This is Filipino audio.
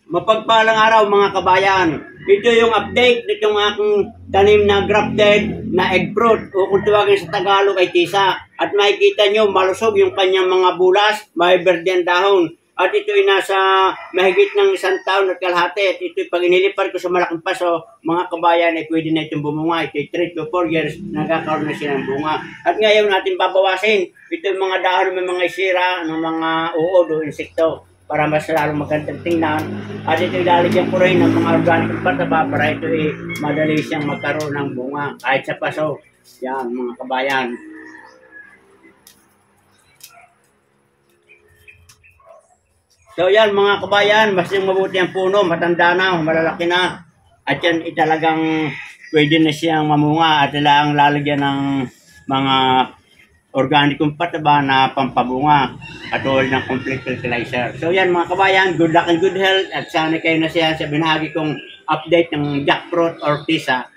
Mapagpalang araw mga kabayan. Ito yung update nitong aking tanim na grafted na egg fruit o kung tawagin sa Tagalog ay tisa. At makikita nyo malusog yung kanyang mga bulas, may verde ang dahon. At ito ay nasa mahigit ng 1 taon at kalahati. At ito pag inilipad ko sa malaking paso, mga kabayan ay pwede na itong bumunga. Ito 3 to 4 years, nagkakaroon na siya ng bunga. At ngayon natin babawasin. Ito yung mga dahon, may mga isira, ng mga uod o insekto para mas lalong magandang tingnan. At ito ilalagyan ko rin ng mga organic pataba para ito madali siyang magkaroon ng bunga kahit sa paso. Yan mga kabayan. So yan mga kabayan, mas yung mabuti ang puno, matanda na, malalaki na. At yan talagang pwede na siyang mamunga at lang lalagyan ng mga organikong pataba na pampabunga at tulad ng complete fertilizer. So yan mga kabayan, good luck and good health at sana kayo na siya sa binahagi kong update ng jackfruit or tisa.